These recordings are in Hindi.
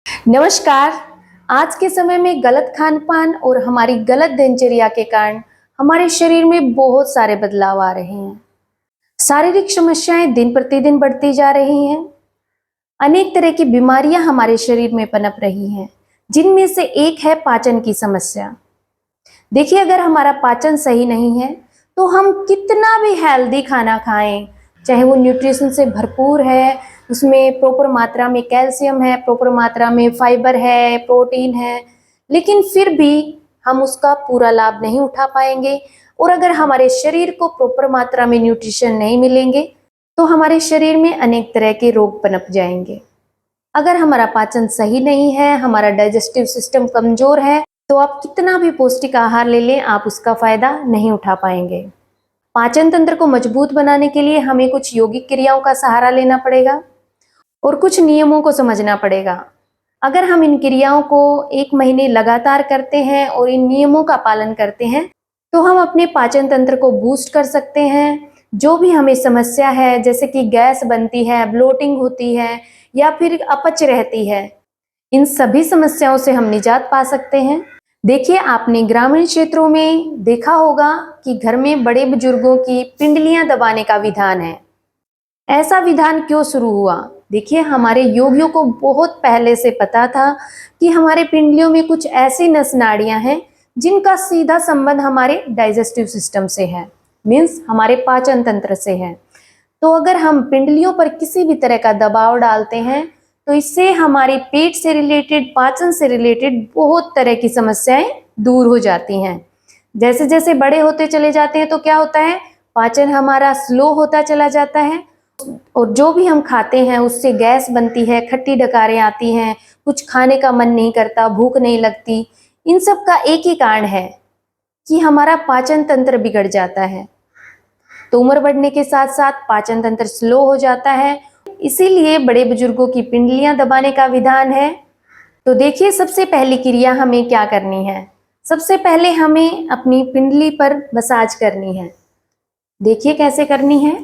नमस्कार। आज के समय में गलत खान-पान और हमारी गलत दिनचर्या के कारण हमारे शरीर में बहुत सारे बदलाव आ रहे हैं। शारीरिक समस्याएं दिन प्रतिदिन बढ़ती जा रही हैं। अनेक तरह की बीमारियां हमारे शरीर में पनप रही हैं, जिनमें से एक है पाचन की समस्या। देखिए, अगर हमारा पाचन सही नहीं है, तो हम कितना भी हेल्दी खाना खाएं, चाहे वो न्यूट्रिशन से भरपूर है, उसमें प्रॉपर मात्रा में कैल्शियम है, प्रॉपर मात्रा में फाइबर है, प्रोटीन है, लेकिन फिर भी हम उसका पूरा लाभ नहीं उठा पाएंगे। और अगर हमारे शरीर को प्रॉपर मात्रा में न्यूट्रिशन नहीं मिलेंगे, तो हमारे शरीर में अनेक तरह के रोग पनप जाएंगे। अगर हमारा पाचन सही नहीं है, हमारा डाइजेस्टिव सिस्टम कमजोर है, तो आप कितना भी पौष्टिक आहार ले लें, आप उसका फायदा नहीं उठा पाएंगे। पाचन तंत्र को मजबूत बनाने के लिए हमें कुछ यौगिक क्रियाओं का सहारा लेना पड़ेगा और कुछ नियमों को समझना पड़ेगा। अगर हम इन क्रियाओं को 1 महीने लगातार करते हैं और इन नियमों का पालन करते हैं, तो हम अपने पाचन तंत्र को बूस्ट कर सकते हैं। जो भी हमें समस्या है, जैसे कि गैस बनती है, ब्लोटिंग होती है या फिर अपच रहती है, इन सभी समस्याओं से हम निजात पा सकते हैं। देखिए, आपने ग्रामीण क्षेत्रों में देखा होगा कि घर में बड़े बुजुर्गों की पिंडलियां दबाने का विधान है। ऐसा विधान क्यों शुरू हुआ? देखिए, हमारे योगियों को बहुत पहले से पता था कि हमारे पिंडलियों में कुछ ऐसी नस नाड़ियां हैं जिनका सीधा संबंध हमारे डाइजेस्टिव सिस्टम से है, मीन्स हमारे पाचन तंत्र से है। तो अगर हम पिंडलियों पर किसी भी तरह का दबाव डालते हैं, तो इससे हमारे पेट से रिलेटेड, पाचन से रिलेटेड बहुत तरह की समस्याएं दूर हो जाती हैं। जैसे जैसे बड़े होते चले जाते हैं, तो क्या होता है, पाचन हमारा स्लो होता चला जाता है और जो भी हम खाते हैं उससे गैस बनती है, खट्टी डकारें आती हैं, कुछ खाने का मन नहीं करता, भूख नहीं लगती। इन सब का एक ही कारण है कि हमारा पाचन तंत्र बिगड़ जाता है। तो उम्र बढ़ने के साथ साथ पाचन तंत्र स्लो हो जाता है, इसीलिए बड़े बुजुर्गों की पिंडलियां दबाने का विधान है। तो देखिए, सबसे पहली क्रिया हमें क्या करनी है। सबसे पहले हमें अपनी पिंडली पर मसाज करनी है। देखिए कैसे करनी है।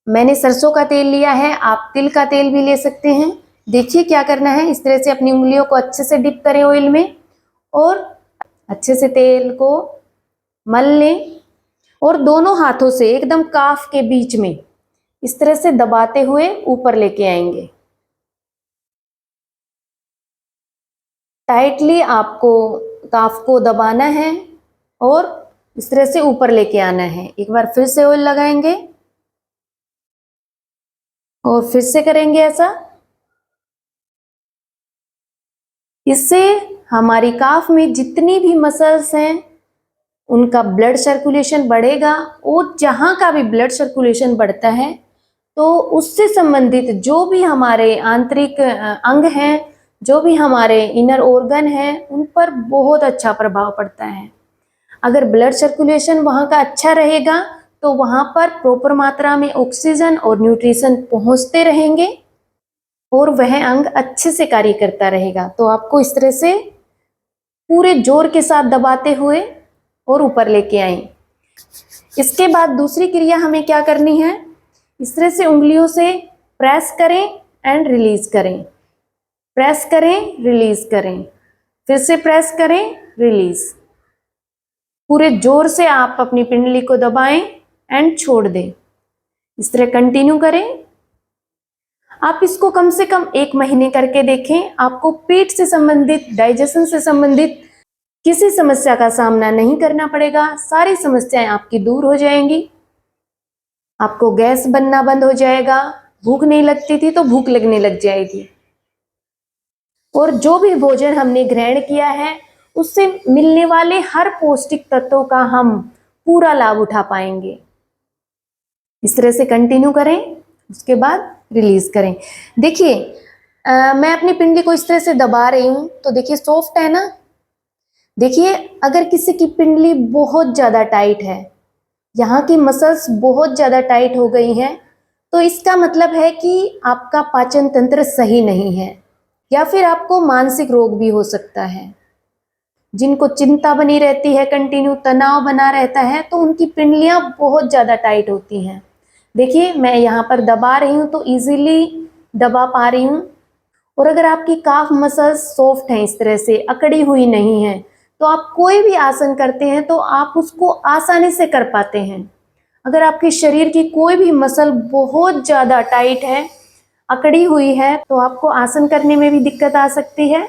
मैंने सरसों का तेल लिया है, आप तिल का तेल भी ले सकते हैं। देखिए क्या करना है, इस तरह से अपनी उंगलियों को अच्छे से डिप करें ऑयल में और अच्छे से तेल को मल लें और दोनों हाथों से एकदम काफ के बीच में इस तरह से दबाते हुए ऊपर लेके आएंगे। टाइटली आपको काफ को दबाना है और इस तरह से ऊपर लेके आना है। एक बार फिर से ऑयल लगाएंगे और फिर से करेंगे ऐसा। इससे हमारी काफ में जितनी भी मसल्स हैं उनका ब्लड सर्कुलेशन बढ़ेगा और जहाँ का भी ब्लड सर्कुलेशन बढ़ता है, तो उससे संबंधित जो भी हमारे आंतरिक अंग हैं, जो भी हमारे इनर ऑर्गन हैं, उन पर बहुत अच्छा प्रभाव पड़ता है। अगर ब्लड सर्कुलेशन वहाँ का अच्छा रहेगा, तो वहाँ पर प्रॉपर मात्रा में ऑक्सीजन और न्यूट्रिशन पहुँचते रहेंगे और वह अंग अच्छे से कार्य करता रहेगा। तो आपको इस तरह से पूरे जोर के साथ दबाते हुए और ऊपर लेके आए। इसके बाद दूसरी क्रिया हमें क्या करनी है, इस तरह से उंगलियों से प्रेस करें एंड रिलीज करें, प्रेस करें, रिलीज करें, फिर से प्रेस करें, रिलीज। पूरे जोर से आप अपनी पिंडली को दबाएं एंड छोड़ दें। इस तरह कंटिन्यू करें। आप इसको कम से कम 1 महीने करके देखें। आपको पेट से संबंधित, डाइजेशन से संबंधित किसी समस्या का सामना नहीं करना पड़ेगा। सारी समस्याएं आपकी दूर हो जाएंगी। आपको गैस बनना बंद हो जाएगा, भूख नहीं लगती थी तो भूख लगने लग जाएगी और जो भी भोजन हमने ग्रहण किया है उससे मिलने वाले हर पौष्टिक तत्वों का हम पूरा लाभ उठा पाएंगे। इस तरह से कंटिन्यू करें, उसके बाद रिलीज करें। देखिए, मैं अपनी पिंडली को इस तरह से दबा रही हूं, तो देखिए सॉफ्ट है ना। देखिए, अगर किसी की पिंडली बहुत ज़्यादा टाइट है, यहाँ की मसल्स बहुत ज़्यादा टाइट हो गई हैं, तो इसका मतलब है कि आपका पाचन तंत्र सही नहीं है या फिर आपको मानसिक रोग भी हो सकता है। जिनको चिंता बनी रहती है, कंटिन्यू तनाव बना रहता है, तो उनकी पिंडलियाँ बहुत ज़्यादा टाइट होती हैं। देखिए मैं यहाँ पर दबा रही हूँ तो इजीली दबा पा रही हूँ। और अगर आपकी काफ मसल्स सॉफ्ट हैं, इस तरह से अकड़ी हुई नहीं है, तो आप कोई भी आसन करते हैं तो आप उसको आसानी से कर पाते हैं। अगर आपके शरीर की कोई भी मसल बहुत ज़्यादा टाइट है, अकड़ी हुई है, तो आपको आसन करने में भी दिक्कत आ सकती है।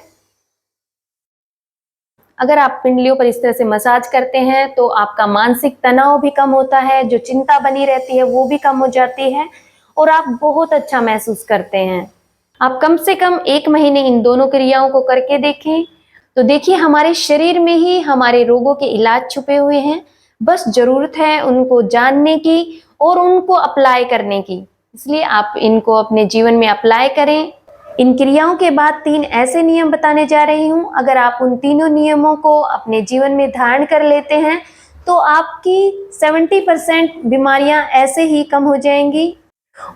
अगर आप पिंडलियों पर इस तरह से मसाज करते हैं तो आपका मानसिक तनाव भी कम होता है, जो चिंता बनी रहती है वो भी कम हो जाती है और आप बहुत अच्छा महसूस करते हैं। आप कम से कम 1 महीने इन दोनों क्रियाओं को करके देखें, तो देखिए हमारे शरीर में ही हमारे रोगों के इलाज छुपे हुए हैं। बस ज़रूरत है उनको जानने की और उनको अप्लाई करने की। इसलिए आप इनको अपने जीवन में अप्लाई करें। इन क्रियाओं के बाद 3 ऐसे नियम बताने जा रही हूँ। अगर आप उन तीनों नियमों को अपने जीवन में धारण कर लेते हैं तो आपकी 70% बीमारियां ऐसे ही कम हो जाएंगी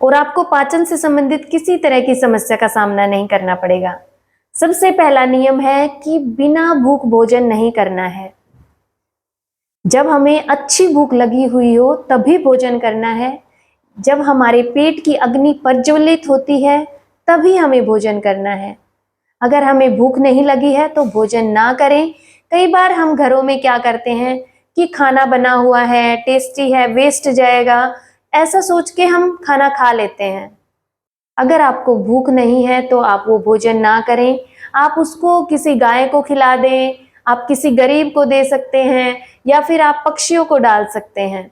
और आपको पाचन से संबंधित किसी तरह की समस्या का सामना नहीं करना पड़ेगा। सबसे पहला नियम है कि बिना भूख भोजन नहीं करना है। जब हमें अच्छी भूख लगी हुई हो तभी भोजन करना है। जब हमारे पेट की अग्नि प्रज्वलित होती है तभी हमें भोजन करना है। अगर हमें भूख नहीं लगी है तो भोजन ना करें। कई बार हम घरों में क्या करते हैं कि खाना बना हुआ है, टेस्टी है, वेस्ट जाएगा, ऐसा सोच के हम खाना खा लेते हैं। अगर आपको भूख नहीं है तो आप वो भोजन ना करें। आप उसको किसी गाय को खिला दें, आप किसी गरीब को दे सकते हैं या फिर आप पक्षियों को डाल सकते हैं।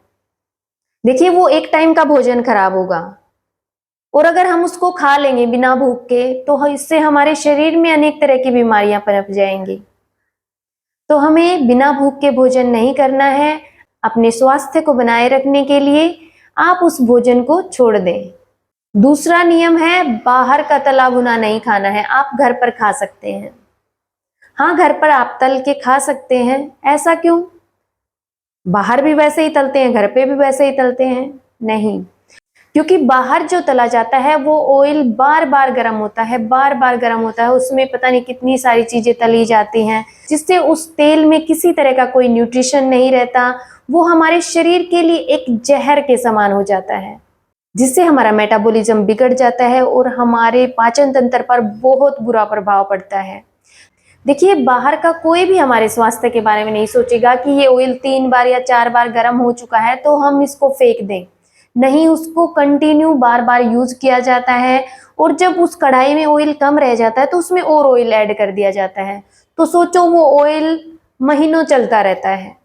देखिए वो एक टाइम का भोजन खराब होगा और अगर हम उसको खा लेंगे बिना भूख के तो इससे हमारे शरीर में अनेक तरह की बीमारियां पनप जाएंगी। तो हमें बिना भूख के भोजन नहीं करना है। अपने स्वास्थ्य को बनाए रखने के लिए आप उस भोजन को छोड़ दें। दूसरा नियम है बाहर का तला भुना नहीं खाना है। आप घर पर खा सकते हैं। हाँ, घर पर आप तल के खा सकते हैं। ऐसा क्यों? बाहर भी वैसे ही तलते हैं, घर पे भी वैसे ही तलते हैं? नहीं, क्योंकि बाहर जो तला जाता है वो ऑयल बार बार गर्म होता है, बार बार गर्म होता है। उसमें पता नहीं कितनी सारी चीजें तली जाती हैं जिससे उस तेल में किसी तरह का कोई न्यूट्रिशन नहीं रहता। वो हमारे शरीर के लिए एक जहर के समान हो जाता है, जिससे हमारा मेटाबॉलिज्म बिगड़ जाता है और हमारे पाचन तंत्र पर बहुत बुरा प्रभाव पड़ता है। देखिए बाहर का कोई भी हमारे स्वास्थ्य के बारे में नहीं सोचेगा कि ये ऑयल 3 बार या 4 बार गर्म हो चुका है तो हम इसको फेंक दें। नहीं, उसको कंटिन्यू बार बार यूज किया जाता है और जब उस कढ़ाई में ऑयल कम रह जाता है तो उसमें और ऑयल ऐड कर दिया जाता है। तो सोचो वो ऑयल महीनों चलता रहता है।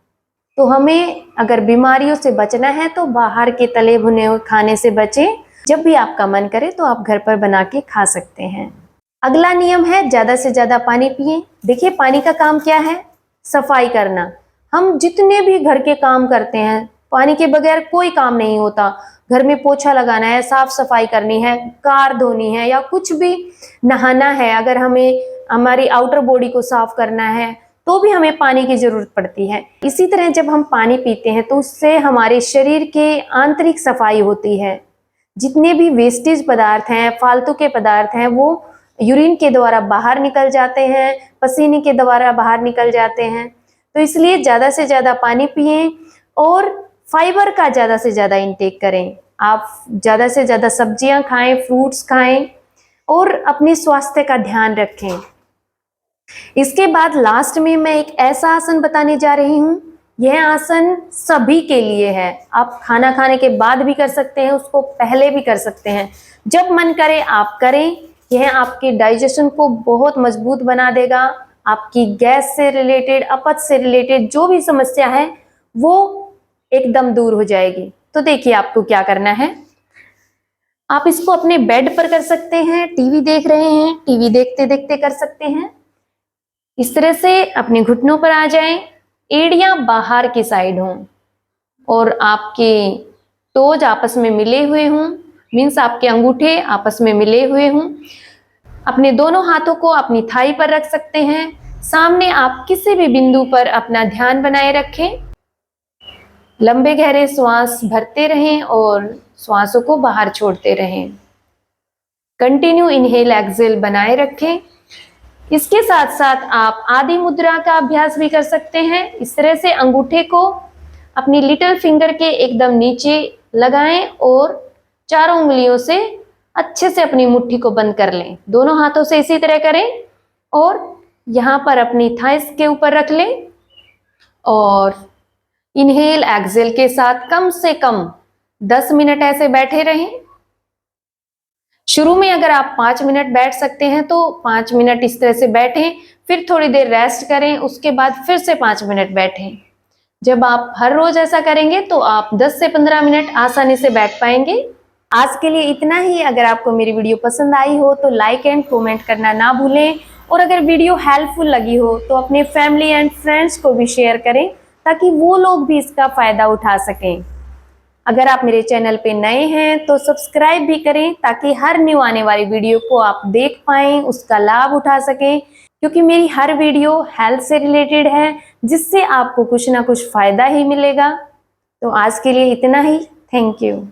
तो हमें अगर बीमारियों से बचना है तो बाहर के तले भुने हुए खाने से बचें। जब भी आपका मन करे तो आप घर पर बना के खा सकते हैं। अगला नियम है ज्यादा से ज्यादा पानी पिएं। देखिए पानी का काम क्या है? सफाई करना। हम जितने भी घर के काम करते हैं पानी के बगैर कोई काम नहीं होता। घर में पोछा लगाना है, साफ सफाई करनी है, कार धोनी है या कुछ भी नहाना है, अगर हमें हमारी आउटर बॉडी को साफ करना है तो भी हमें पानी की जरूरत पड़ती है। इसी तरह जब हम पानी पीते हैं तो उससे हमारे शरीर के आंतरिक सफाई होती है। जितने भी वेस्टेज पदार्थ हैं, फालतू के पदार्थ हैं, वो यूरिन के द्वारा बाहर निकल जाते हैं, पसीने के द्वारा बाहर निकल जाते हैं। तो इसलिए ज़्यादा से ज़्यादा पानी पिएं और फाइबर का ज़्यादा से ज़्यादा इंटेक करें। आप ज़्यादा से ज़्यादा सब्जियां खाएं, फ्रूट्स खाएं और अपने स्वास्थ्य का ध्यान रखें। इसके बाद लास्ट में मैं एक ऐसा आसन बताने जा रही हूँ। यह आसन सभी के लिए है। आप खाना खाने के बाद भी कर सकते हैं, उसको पहले भी कर सकते हैं, जब मन करे आप करें। यह आपके डाइजेशन को बहुत मजबूत बना देगा। आपकी गैस से रिलेटेड, अपच से रिलेटेड जो भी समस्या है वो एकदम दूर हो जाएगी। तो देखिए आपको क्या करना है। आप इसको अपने बेड पर कर सकते हैं, टीवी देख रहे हैं, टीवी देखते देखते कर सकते हैं। इस तरह से अपने घुटनों पर आ जाएं, एड़ियां बाहर की साइड हों और आपके टोज आपस में मिले हुए हों, मीन्स आपके अंगूठे आपस में मिले हुए हों। अपने दोनों हाथों को अपनी थाई पर रख सकते हैं। सामने आप किसी भी बिंदु पर अपना ध्यान बनाए रखें। लंबे गहरे श्वास भरते रहें और श्वासों को बाहर छोड़ते रहें। कंटिन्यू इनहेल एक्सेल बनाए रखें। इसके साथ साथ आप आदि मुद्रा का अभ्यास भी कर सकते हैं। इस तरह से अंगूठे को अपनी लिटिल फिंगर के एकदम नीचे लगाएं और चारों उंगलियों से अच्छे से अपनी मुट्ठी को बंद कर लें। दोनों हाथों से इसी तरह करें और यहाँ पर अपनी थाइस के ऊपर रख लें और इनहेल एक्सेल के साथ कम से कम 10 मिनट ऐसे बैठे रहें। शुरू में अगर आप 5 मिनट बैठ सकते हैं तो 5 मिनट इस तरह से बैठें, फिर थोड़ी देर रेस्ट करें, उसके बाद फिर से 5 मिनट बैठें। जब आप हर रोज ऐसा करेंगे तो आप 10 से 15 मिनट आसानी से बैठ पाएंगे। आज के लिए इतना ही। अगर आपको मेरी वीडियो पसंद आई हो तो लाइक एंड कमेंट करना ना भूलें और अगर वीडियो हेल्पफुल लगी हो तो अपने फैमिली एंड फ्रेंड्स को भी शेयर करें ताकि वो लोग भी इसका फायदा उठा सकें। अगर आप मेरे चैनल पे नए हैं तो सब्सक्राइब भी करें ताकि हर न्यू आने वाली वीडियो को आप देख पाएं, उसका लाभ उठा सकें, क्योंकि मेरी हर वीडियो हेल्थ से रिलेटेड है जिससे आपको कुछ ना कुछ फायदा ही मिलेगा। तो आज के लिए इतना ही। Thank you.